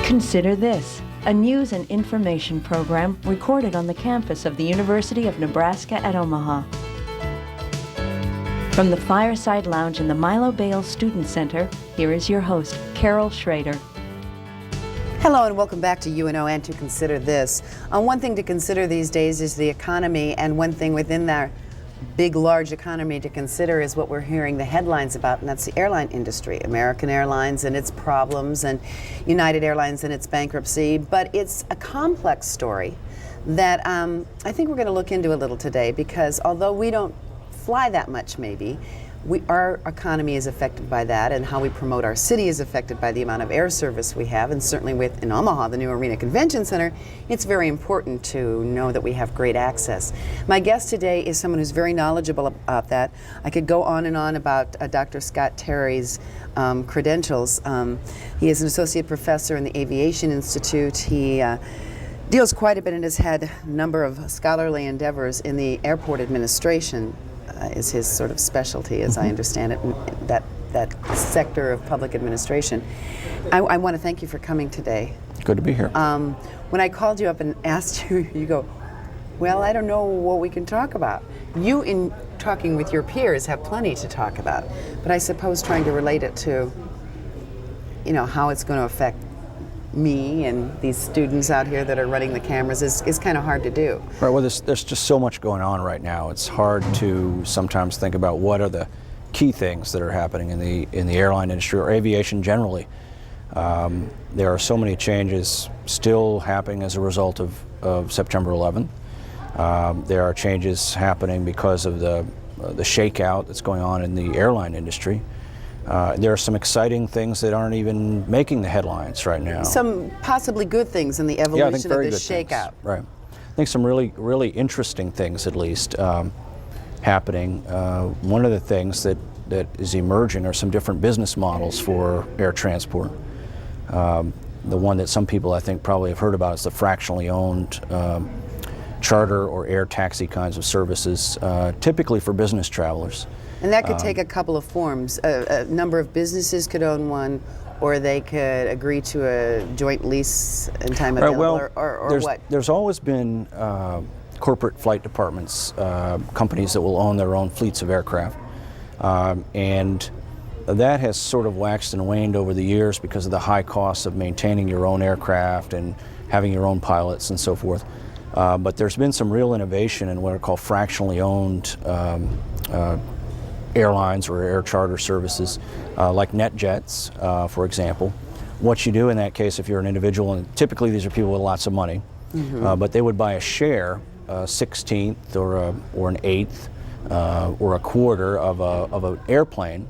Consider This, a news and information program recorded on the campus of the University of Nebraska at Omaha. From the Fireside Lounge in the Milo Bales Student Center, here is your host, Carol Schrader. Hello and welcome back to UNO and to Consider This. One thing to consider these days is the economy, and one thing within that big, large economy to consider is what we're hearing the headlines about, and that's the airline industry. American Airlines and its problems, and United Airlines and its bankruptcy. But it's a complex story that I think we're going to look into a little today, because although we don't fly that much maybe, our economy is affected by that, and how we promote our city is affected by the amount of air service we have. And certainly in Omaha, the new Arena Convention Center, it's very important to know that we have great access. My guest today is someone who's very knowledgeable about that. I could go on and on about Dr. Scott Terry's credentials. He is an associate professor in the Aviation Institute. He deals quite a bit and has had a number of scholarly endeavors in the airport administration. Is his sort of specialty, as I understand it, that sector of public administration. I want to thank you for coming today. Good to be here. When I called you up and asked you, you go, well, I don't know what we can talk about. You, in talking with your peers, have plenty to talk about, but I suppose trying to relate it to, how it's going to affect me and these students out here that are running the cameras is kind of hard to do. Right. Well, there's just so much going on right now. It's hard to sometimes think about what are the key things that are happening in the airline industry or aviation generally. There are so many changes still happening as a result of September 11th. There are changes happening because of the shakeout that's going on in the airline industry. There are some exciting things that aren't even making the headlines right now. Some possibly good things in the evolution of this shakeout. Right. I think some really interesting things, at least, happening. One of the things that is emerging are some different business models for air transport. The one that some people, I think, probably have heard about is the fractionally owned charter or air taxi kinds of services, typically for business travelers. And that could take a couple of forms. A number of businesses could own one, or they could agree to a joint lease in time available, or what? There's always been corporate flight departments, companies that will own their own fleets of aircraft. And that has sort of waxed and waned over the years because of the high costs of maintaining your own aircraft and having your own pilots and so forth. But there's been some real innovation in what are called fractionally owned airlines or air charter services, like NetJets, for example. What you do in that case, if you're an individual, and typically these are people with lots of money, but they would buy a share, a 16th or an eighth or a quarter of an airplane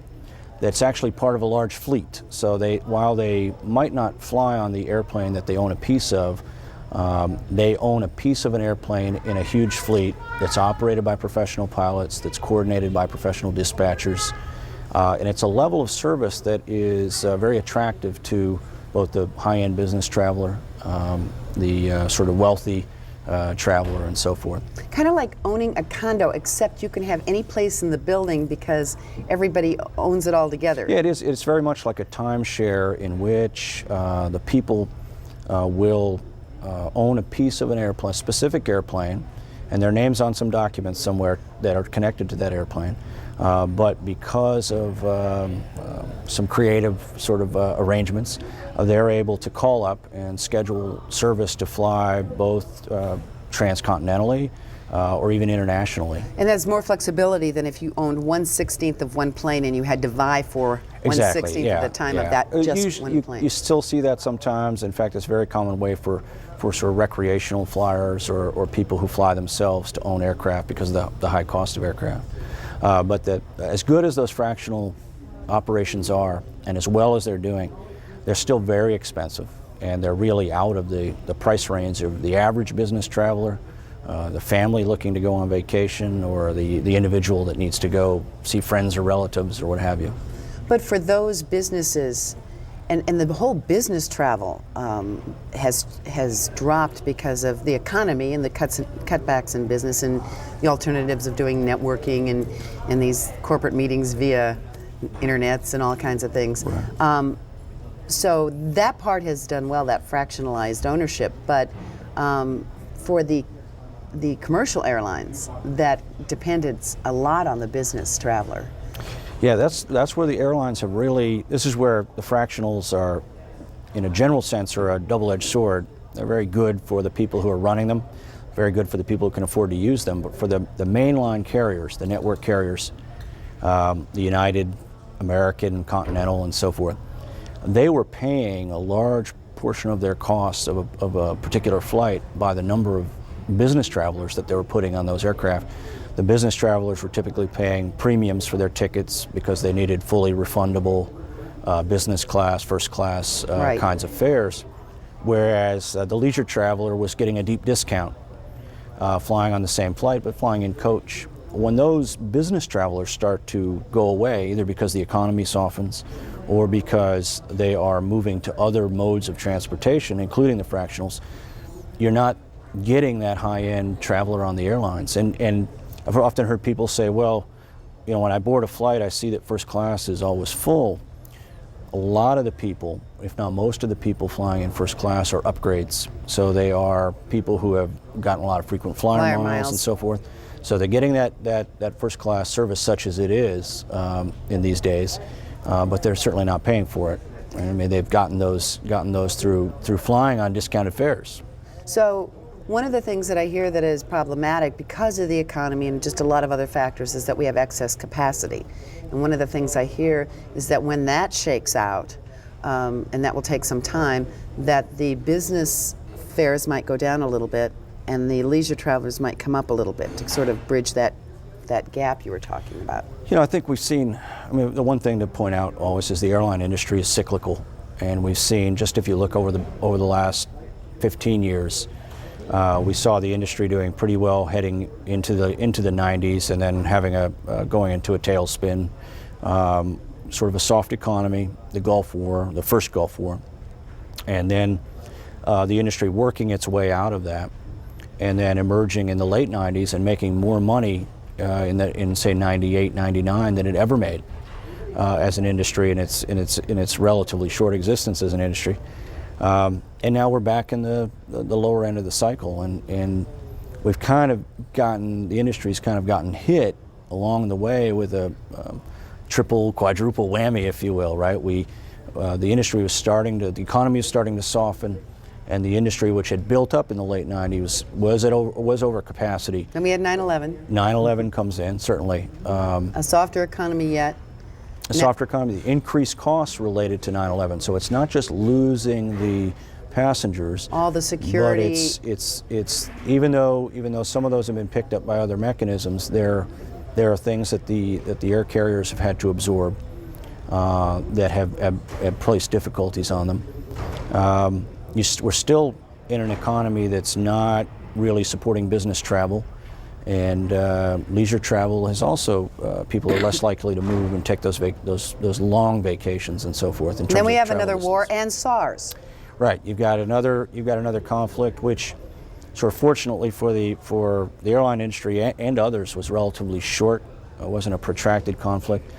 that's actually part of a large fleet. So while they might not fly on the airplane that they own a piece of, they own a piece of an airplane in a huge fleet that's operated by professional pilots, that's coordinated by professional dispatchers, and it's a level of service that is very attractive to both the high-end business traveler, the sort of wealthy traveler, and so forth. Kind of like owning a condo, except you can have any place in the building because everybody owns it all together. Yeah, it is. It's very much like a timeshare in which the people will own a piece of an airplane, a specific airplane, and their name's on some documents somewhere that are connected to that airplane. But because of some creative sort of arrangements, they're able to call up and schedule service to fly both transcontinentally or even internationally. And that's more flexibility than if you owned 1/16th of one plane and you had to vie for 1/16th of the time of that just one plane. You still see that sometimes. In fact, it's a very common way for sort of recreational flyers or people who fly themselves to own aircraft because of the high cost of aircraft. But as good as those fractional operations are, and as well as they're doing, they're still very expensive, and they're really out of the price range of the average business traveler, the family looking to go on vacation, or the individual that needs to go see friends or relatives or what have you. But for those businesses, and the whole business travel has dropped because of the economy and the cutbacks in business and the alternatives of doing networking and these corporate meetings via internets and all kinds of things. Right. So that part has done well, that fractionalized ownership, but for the commercial airlines that depended a lot on the business traveler. Yeah, that's where the airlines have really, this is where the fractionals are, in a general sense, are a double-edged sword. They're very good for the people who are running them, very good for the people who can afford to use them, but for the mainline carriers, the network carriers, the United, American, Continental, and so forth, they were paying a large portion of their costs of a particular flight by the number of business travelers that they were putting on those aircraft. The business travelers were typically paying premiums for their tickets because they needed fully refundable business class, first class Right. kinds of fares, whereas the leisure traveler was getting a deep discount flying on the same flight but flying in coach. When those business travelers start to go away, either because the economy softens or because they are moving to other modes of transportation, including the fractionals, you're not getting that high-end traveler on the airlines. And I've often heard people say, well, you know, when I board a flight, I see that first class is always full. A lot of the people, if not most of the people flying in first class are upgrades. So they are people who have gotten a lot of frequent flyer miles and so forth. So they're getting that first class service such as it is in these days, but they're certainly not paying for it. I mean, they've gotten those through flying on discounted fares. So one of the things that I hear that is problematic because of the economy and just a lot of other factors is that we have excess capacity. And one of the things I hear is that when that shakes out, and that will take some time, that the business fares might go down a little bit and the leisure travelers might come up a little bit to sort of bridge that gap you were talking about. You know, I think we've seen, I mean, the one thing to point out always is the airline industry is cyclical. And we've seen, just if you look over the last 15 years, we saw the industry doing pretty well heading into the 90s and then having going into a tailspin, sort of a soft economy, the Gulf War, the first Gulf War, and then the industry working its way out of that, and then emerging in the late 90s and making more money in say 98, 99 than it ever made as an industry in its relatively short existence as an industry. And now we're back in the lower end of the cycle, and we've kind of the industry's kind of gotten hit along the way with a triple, quadruple whammy, if you will, right? The industry was the economy was starting to soften, and the industry, which had built up in the late 90s, was over capacity. And we had 9/11. 9/11 comes in, certainly. A softer economy yet. A softer economy, the increased costs related to 9/11. So it's not just losing the passengers. All the security. But it's even though some of those have been picked up by other mechanisms, there are things that the air carriers have had to absorb that have placed difficulties on them. We're still in an economy that's not really supporting business travel. And leisure travel is also, people are less likely to move and take those long vacations and so forth. And then we have another war and SARS. Right, you've got another conflict, which sort of fortunately for the airline industry and others was relatively short. It wasn't a protracted conflict.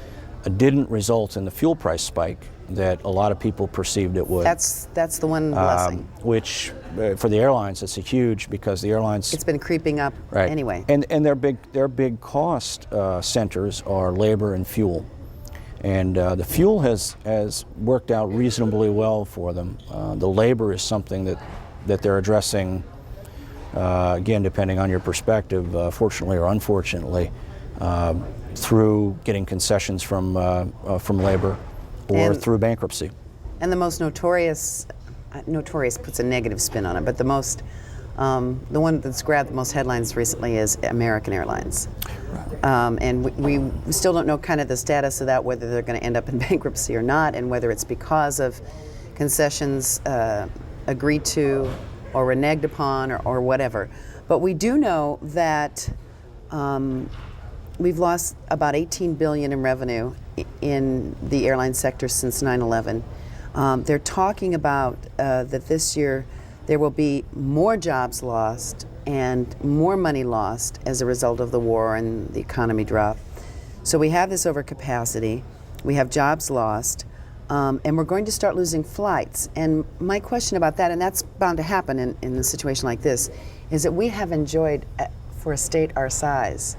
It didn't result in the fuel price spike that a lot of people perceived it would. That's the one blessing. Which for the airlines, it's a huge, because the airlines, it's been creeping up right. anyway. And their big cost centers are labor and fuel, and the fuel has worked out reasonably well for them. The labor is something that they're addressing, again, depending on your perspective, fortunately or unfortunately, through getting concessions from labor or through bankruptcy. And the most notorious puts a negative spin on it, but the one that's grabbed the most headlines recently is American Airlines. And we still don't know kind of the status of that, whether they're going to end up in bankruptcy or not, and whether it's because of concessions agreed to or reneged upon or whatever. But we do know that we've lost about $18 billion in revenue in the airline sector since 9/11. They're talking about that this year there will be more jobs lost and more money lost as a result of the war and the economy drop. So we have this overcapacity. We have jobs lost. And we're going to start losing flights. And my question about that, and that's bound to happen in a situation like this, is that we have enjoyed, for a state our size,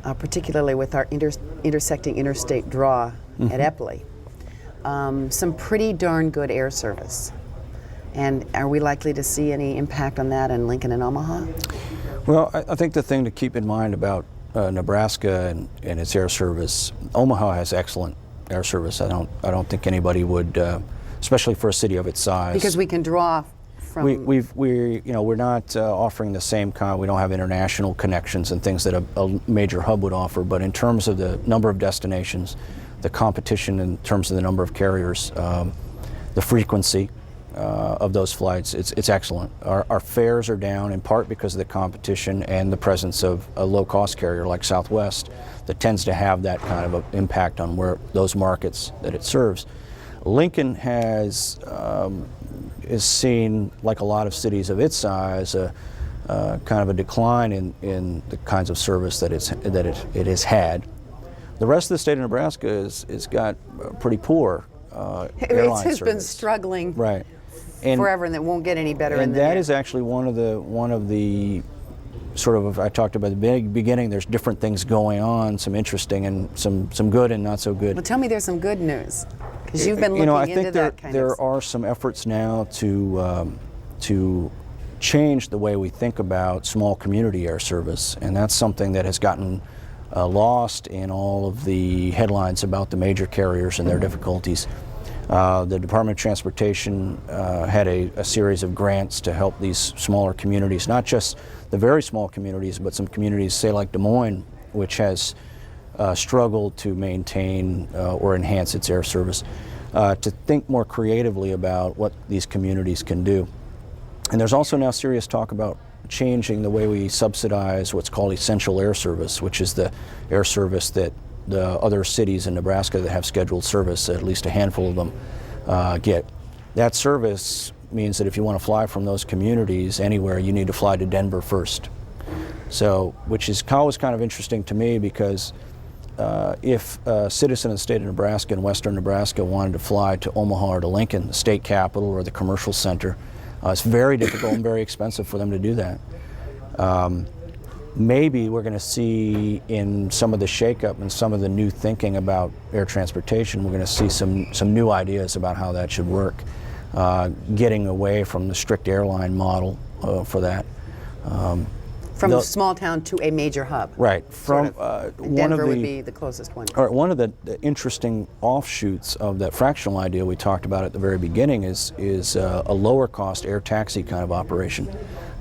particularly with our intersecting interstate draw at Eppley, some pretty darn good air service. And are we likely to see any impact on that in Lincoln and Omaha? Well, I think the thing to keep in mind about Nebraska and its air service, Omaha has excellent air service. I don't think anybody would, especially for a city of its size. Because we can draw from. We're not offering the same kind. We don't have international connections and things that a major hub would offer. But in terms of the number of destinations, the competition in terms of the number of carriers, the frequency of those flights, it's excellent. Our fares are down in part because of the competition and the presence of a low-cost carrier like Southwest that tends to have that kind of an impact on where those markets that it serves. Lincoln is seen, like a lot of cities of its size, kind of a decline in the kinds of service that it has had. The rest of the state of Nebraska is got pretty poor airline It's service. been struggling Right. forever, and it won't get any better. And that is actually one of the sort of, I talked about at the beginning, there's different things going on, some interesting and some good and not so good. Well, tell me there's some good news, because you've been You know, I looking into think that kind of. there are some efforts now to change the way we think about small community air service, and that's something that has gotten lost in all of the headlines about the major carriers and their difficulties. The Department of Transportation had a series of grants to help these smaller communities, not just the very small communities, but some communities, say like Des Moines, which has struggled to maintain or enhance its air service, to think more creatively about what these communities can do. And there's also now serious talk about changing the way we subsidize what's called essential air service, which is the air service that the other cities in Nebraska that have scheduled service, at least a handful of them, get. That service means that if you want to fly from those communities anywhere, you need to fly to Denver first. So, which is always kind of interesting to me, because if a citizen of the state of Nebraska and western Nebraska wanted to fly to Omaha or to Lincoln, the state capital or the commercial center, it's very difficult and very expensive for them to do that. Maybe we're going to see in some of the shakeup and some of the new thinking about air transportation, we're going to see some new ideas about how that should work, getting away from the strict airline model for that. From a small town to a major hub. Right. From one Denver of would be the closest one. All right, one of the interesting offshoots of that fractional idea we talked about at the very beginning is a lower cost air taxi kind of operation.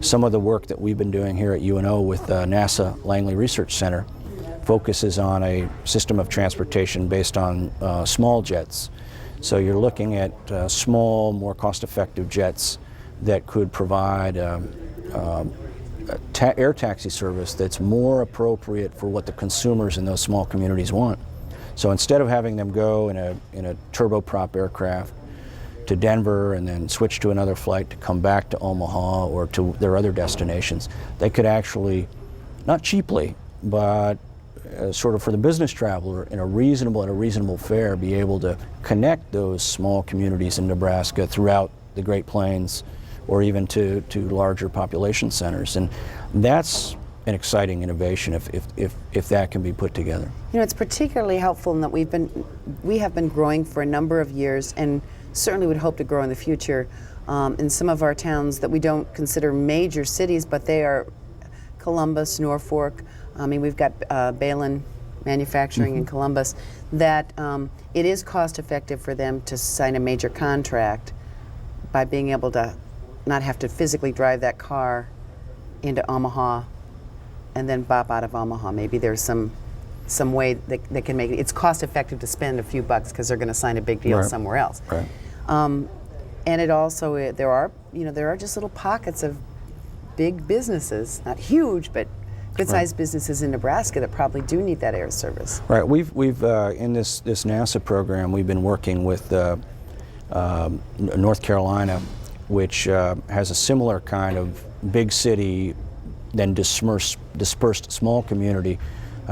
Some of the work that we've been doing here at UNO with NASA Langley Research Center focuses on a system of transportation based on small jets. So you're looking at small, more cost-effective jets that could provide air taxi service that's more appropriate for what the consumers in those small communities want. So instead of having them go in a turboprop aircraft to Denver and then switch to another flight to come back to Omaha or to their other destinations, they could actually, not cheaply, but sort of for the business traveler at a reasonable fare, be able to connect those small communities in Nebraska throughout the Great Plains, or even to larger population centers. And that's an exciting innovation if that can be put together. You know, it's particularly helpful in that we have been growing for a number of years, and certainly would hope to grow in the future in some of our towns that we don't consider major cities, but they are Columbus, Norfolk. I mean, we've got Balin Manufacturing in Columbus, that it is cost effective for them to sign a major contract by being able to not have to physically drive that car into Omaha and then bop out of Omaha. Maybe there's some way that they can make it. It's cost effective to spend a few bucks because they're going to sign a big deal somewhere else. Right. And it also there are just little pockets of big businesses, not huge, but good-sized businesses in Nebraska that probably do need that air service. Right. We've in this NASA program, we've been working with North Carolina, which has a similar kind of big city, then dispersed small community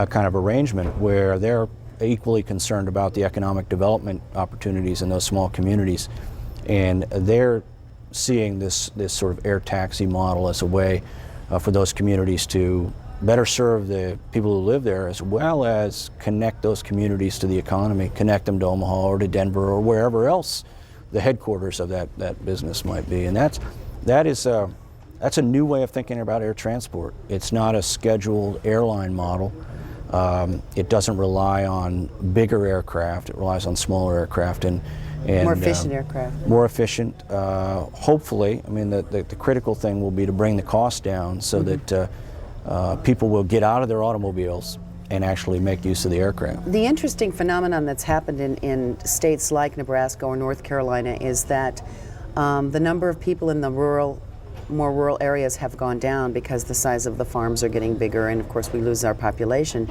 kind of arrangement, where their equally concerned about the economic development opportunities in those small communities, and they're seeing this sort of air taxi model as a way for those communities to better serve the people who live there, as well as connect those communities to the economy, connect them to Omaha or to Denver or wherever else the headquarters of that business might be. And that's a new way of thinking about air transport. It's not a scheduled airline model. It doesn't rely on bigger aircraft. It relies on smaller aircraft and more efficient aircraft. More efficient. Hopefully, I mean, the critical thing will be to bring the cost down so that people will get out of their automobiles and actually make use of the aircraft. The interesting phenomenon that's happened in states like Nebraska or North Carolina is that the number of people in the more rural areas have gone down because the size of the farms are getting bigger, and of course we lose our population.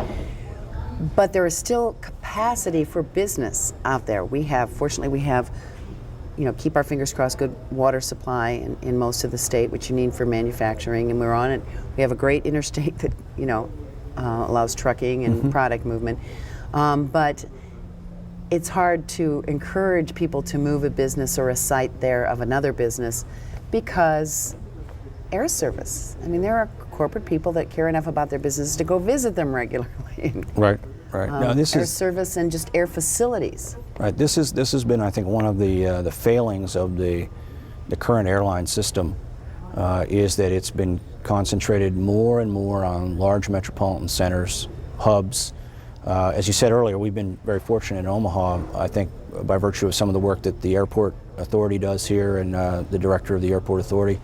But there is still capacity for business out there. Fortunately, we have, keep our fingers crossed, good water supply in most of the state, which you need for manufacturing, and we're on it. We have a great interstate that, allows trucking and product movement. But it's hard to encourage people to move a business or a site there of another business because air service. I mean, there are corporate people that care enough about their business to go visit them regularly. Right. Now, air service and just air facilities. Right. This has been, I think, one of the failings of the current airline system is that it's been concentrated more and more on large metropolitan centers, hubs. As you said earlier, we've been very fortunate in Omaha, I think, by virtue of some of the work that the airport authority does here and the director of the airport authority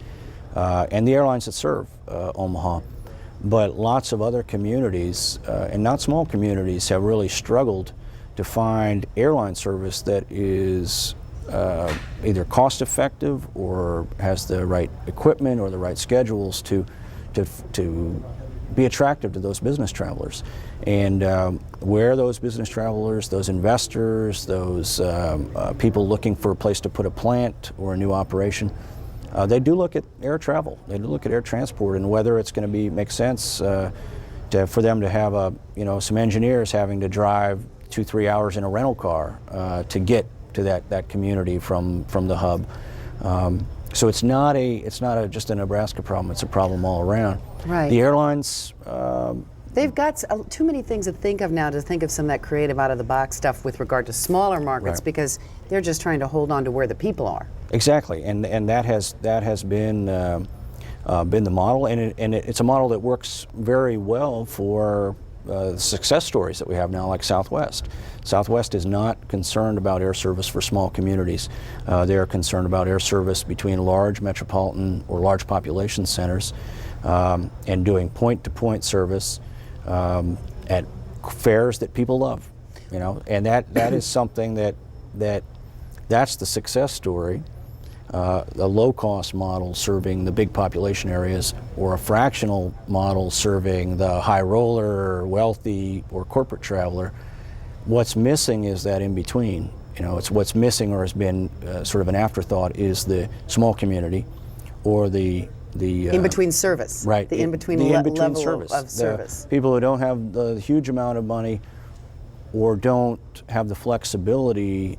and the airlines that serve Omaha. But lots of other communities, and not small communities, have really struggled to find airline service that is either cost effective or has the right equipment or the right schedules to be attractive to those business travelers. And where those business travelers, those investors, those people looking for a place to put a plant or a new operation, they do look at air travel. They do look at air transport and whether it's going to make sense for them to have some engineers having to drive 2-3 hours in a rental car to get to that community from the hub. So it's not just a Nebraska problem. It's a problem all around. Right. The airlines. They've got too many things to think of now to think of some of that creative out-of-the-box stuff with regard to smaller markets, Right. because they're just trying to hold on to where the people are. Exactly, and that has been the model, and it's a model that works very well for success stories that we have now, like Southwest. Southwest is not concerned about air service for small communities. They're concerned about air service between large metropolitan or large population centers, and doing point-to-point service at fares that people love. And that is something that's the success story. A low-cost model serving the big population areas, or a fractional model serving the high roller, wealthy, or corporate traveler. What's missing is that in between. It's what's missing, or has been sort of an afterthought, is the small community, or the in-between service. Right. The in-between level service. of service. The people who don't have the huge amount of money, or don't have the flexibility,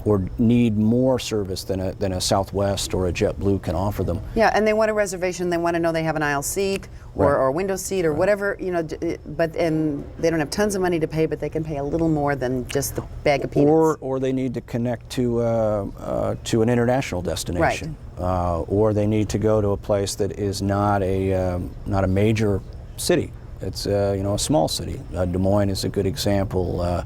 or need more service than a Southwest or a JetBlue can offer them. Yeah, and they want a reservation. They want to know they have an aisle seat or a window seat or whatever, and they don't have tons of money to pay, but they can pay a little more than just the bag of peanuts. Or they need to connect to an international destination. Right. Or they need to go to a place that is not a major city. It's a small city. Des Moines is a good example.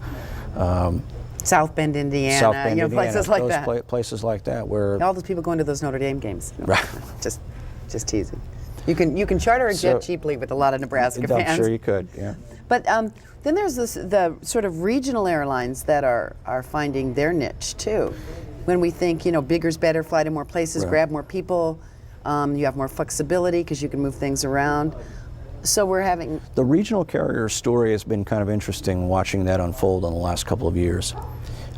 South Bend, Indiana, South Bend, Indiana, places like those that. Places like that where all those people going to those Notre Dame games. Right. Just teasing. You can charter a jet cheaply with a lot of Nebraska fans. I'm sure you could. Yeah. But then there's the sort of regional airlines that are finding their niche too. When we think bigger's better, fly to more places, Right. grab more people, you have more flexibility because you can move things around. So we're having... The regional carrier story has been kind of interesting, watching that unfold in the last couple of years.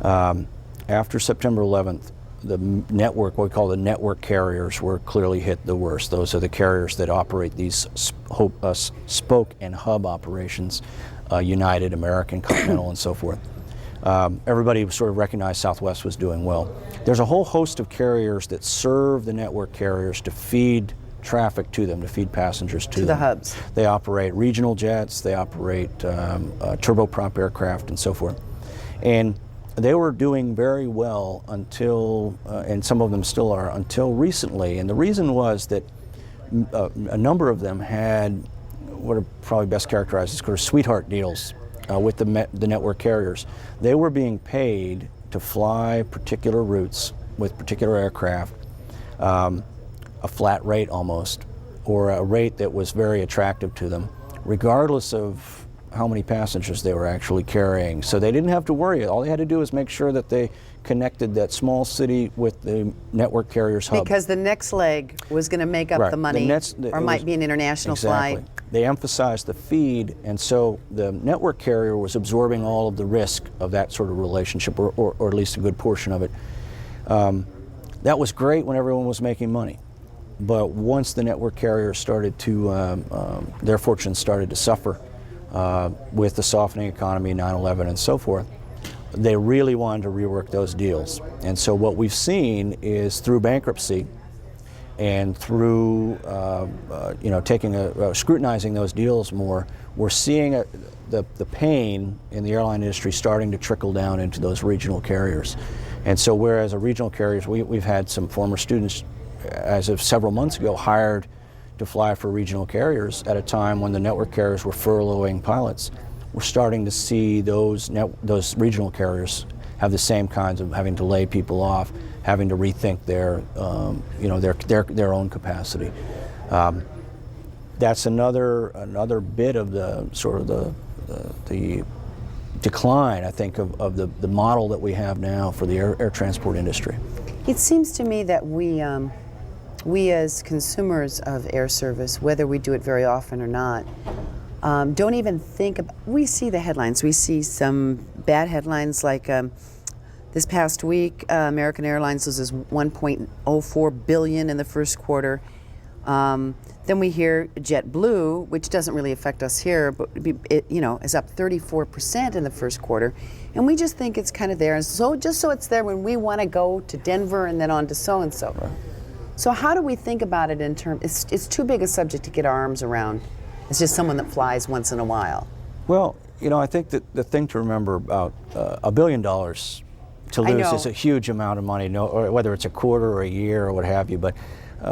After September 11th, the network, what we call the network carriers, were clearly hit the worst. Those are the carriers that operate these spoke and hub operations United, American, Continental, and so forth. Everybody sort of recognized Southwest was doing well. There's a whole host of carriers that serve the network carriers to feed traffic to them, to feed passengers to them. the hubs. They operate regional jets, they operate turboprop aircraft, and so forth. And they were doing very well until, and some of them still are, until recently. And the reason was that a number of them had what are probably best characterized as sort of sweetheart deals with the network carriers. They were being paid to fly particular routes with particular aircraft, a flat rate almost, or a rate that was very attractive to them, regardless of how many passengers they were actually carrying. So they didn't have to worry. All they had to do was make sure that they connected that small city with the network carrier's hub. Because the next leg was going to make up Right. the money, or might be an international Exactly. flight. They emphasized the feed, and so the network carrier was absorbing all of the risk of that sort of relationship, or at least a good portion of it. That was great when everyone was making money. But once the network carriers started to, their fortunes started to suffer with the softening economy, 9/11 and so forth, they really wanted to rework those deals. And so what we've seen is through bankruptcy and through scrutinizing those deals more, we're seeing the pain in the airline industry starting to trickle down into those regional carriers. And so whereas a regional carriers, we've had some former students as of several months ago hired to fly for regional carriers at a time when the network carriers were furloughing pilots. We're starting to see those regional carriers have the same kinds of having to lay people off, having to rethink their own capacity. That's another bit of the sort of the decline, I think, of the model that we have now for the air transport industry. It seems to me that we as consumers of air service, whether we do it very often or not, don't even think about, we see the headlines. We see some bad headlines like this past week, American Airlines loses $1.04 billion in the first quarter. Then we hear JetBlue, which doesn't really affect us here, but it is up 34% in the first quarter. And we just think it's kind of there. And so just so it's there when we want to go to Denver and then on to so-and-so. Right. So how do we think about it in terms, it's too big a subject to get our arms around. It's just someone that flies once in a while. Well, I think that the thing to remember about $1 billion to lose is a huge amount of money, or whether it's a quarter or a year or what have you. But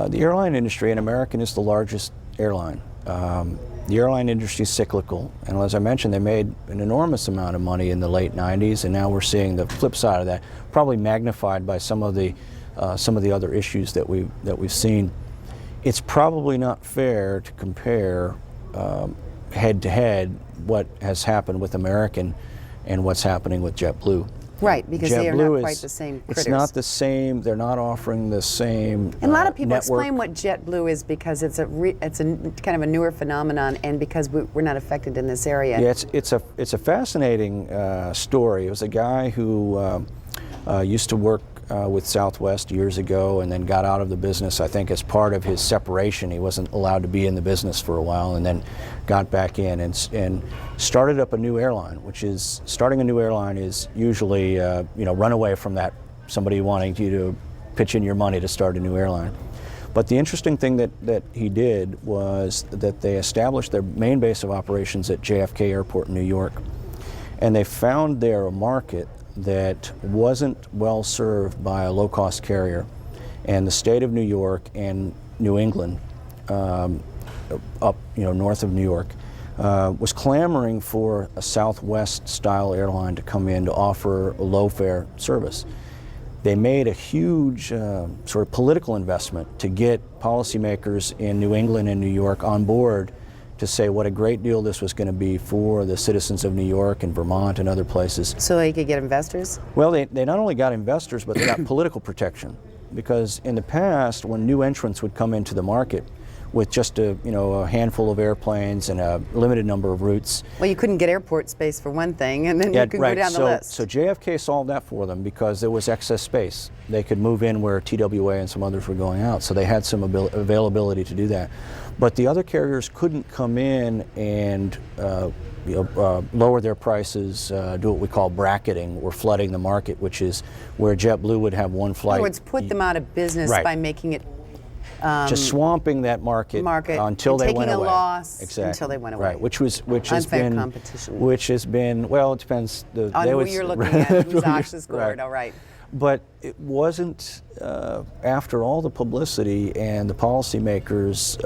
the airline industry, and American is the largest airline. The airline industry is cyclical, and as I mentioned, they made an enormous amount of money in the late 90s, and now we're seeing the flip side of that, probably magnified by some of the other issues that we've seen. It's probably not fair to compare head to head what has happened with American and what's happening with JetBlue. Right, because they are not quite the same critters. It's not the same. They're not offering the same And a lot of people network. explain what JetBlue is because it's a kind of a newer phenomenon, and because we're not affected in this area. Yeah, it's a fascinating story. It was a guy who used to work with Southwest years ago and then got out of the business. I think as part of his separation, he wasn't allowed to be in the business for a while, and then got back in and started up a new airline, which is, starting a new airline is usually, run away from that, somebody wanting you to pitch in your money to start a new airline. But the interesting thing that he did was that they established their main base of operations at JFK Airport in New York, and they found there a market that wasn't well served by a low-cost carrier, and the state of New York and New England, up north of New York, was clamoring for a Southwest-style airline to come in to offer a low-fare service. They made a huge sort of political investment to get policymakers in New England and New York on board to say what a great deal this was going to be for the citizens of New York and Vermont and other places. So they could get investors? Well, they not only got investors, but they got political protection. Because in the past, when new entrants would come into the market, with just a handful of airplanes and a limited number of routes. Well, you couldn't get airport space for one thing, and then you could right. go down the list. So JFK solved that for them because there was excess space. They could move in where TWA and some others were going out, so they had some availability to do that. But the other carriers couldn't come in and lower their prices, do what we call bracketing or flooding the market, which is where JetBlue would have one flight. In other words, put them out of business Right. by making it just swamping that market until and they taking went a away. loss Exactly. until they went away. Right, which has Unfair been competition. which has been, well, it depends. On who you're looking at, who's Osh's scored, Right. all right. But it wasn't, after all the publicity and the policymakers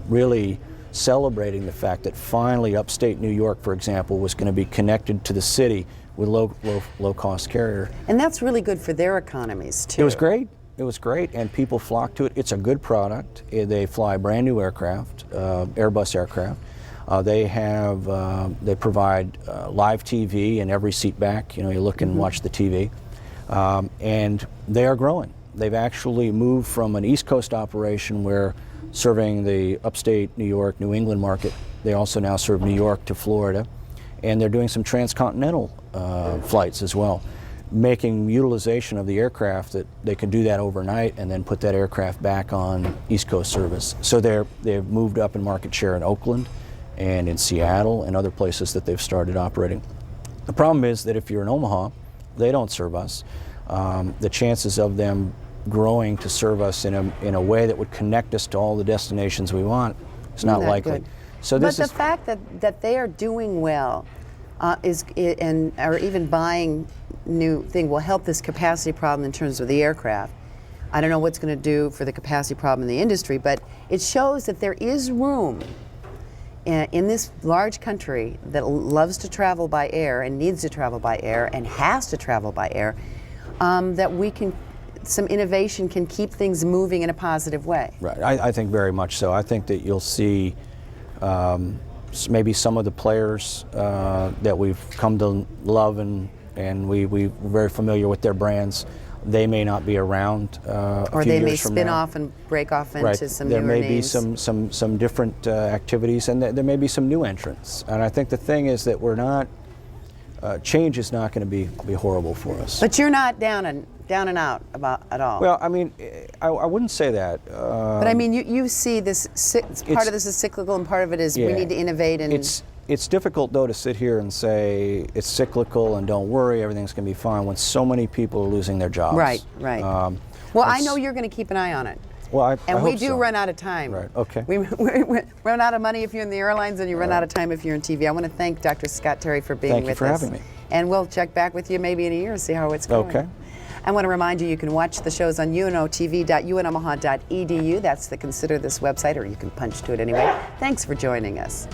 really celebrating the fact that finally upstate New York, for example, was going to be connected to the city with low cost carrier. And that's really good for their economies, too. It was great. It was great, and people flocked to it. It's a good product. They fly brand new aircraft, Airbus aircraft. They provide live TV in every seat back. You look and watch the TV. And they are growing. They've actually moved from an East Coast operation where serving the upstate New York, New England market. They also now serve New York to Florida. And they're doing some transcontinental flights as well, making utilization of the aircraft that they can do that overnight and then put that aircraft back on East Coast service. So they've moved up in market share in Oakland and in Seattle and other places that they've started operating. The problem is that if you're in Omaha, they don't serve us. The chances of them growing to serve us in a way that would connect us to all the destinations we want is not likely. Good. So but the fact that they are doing well or even buying new thing will help this capacity problem in terms of the aircraft. I don't know what's going to do for the capacity problem in the industry, but it shows that there is room in this large country that loves to travel by air and needs to travel by air and has to travel by air, that some innovation can keep things moving in a positive way. Right, I think very much so. I think that you'll see maybe some of the players that we've come to love and we're very familiar with their brands. They may not be around or they may spin off and break off into some newer names. There may be some different activities, and there may be some new entrants. And I think the thing is that we're not, change is not going to be horrible for us. But you're not down and out about at all. Well, I mean, I wouldn't say that. But I mean, you see this, part of this is cyclical and part of it is we need to innovate. And It's difficult, though, to sit here and say it's cyclical and don't worry, everything's going to be fine when so many people are losing their jobs. Right. Well, I know you're going to keep an eye on it. Well, I and we hope do so. run out of time. Right, okay. We run out of money if you're in the airlines, and you run out of time if you're in TV. I want to thank Dr. Scott Terry for being with us. Thank you for having me. And we'll check back with you maybe in a year and see how it's going. Okay. I want to remind you can watch the shows on unotv.unomaha.edu. That's the Consider This website, or you can punch to it anyway. Thanks for joining us.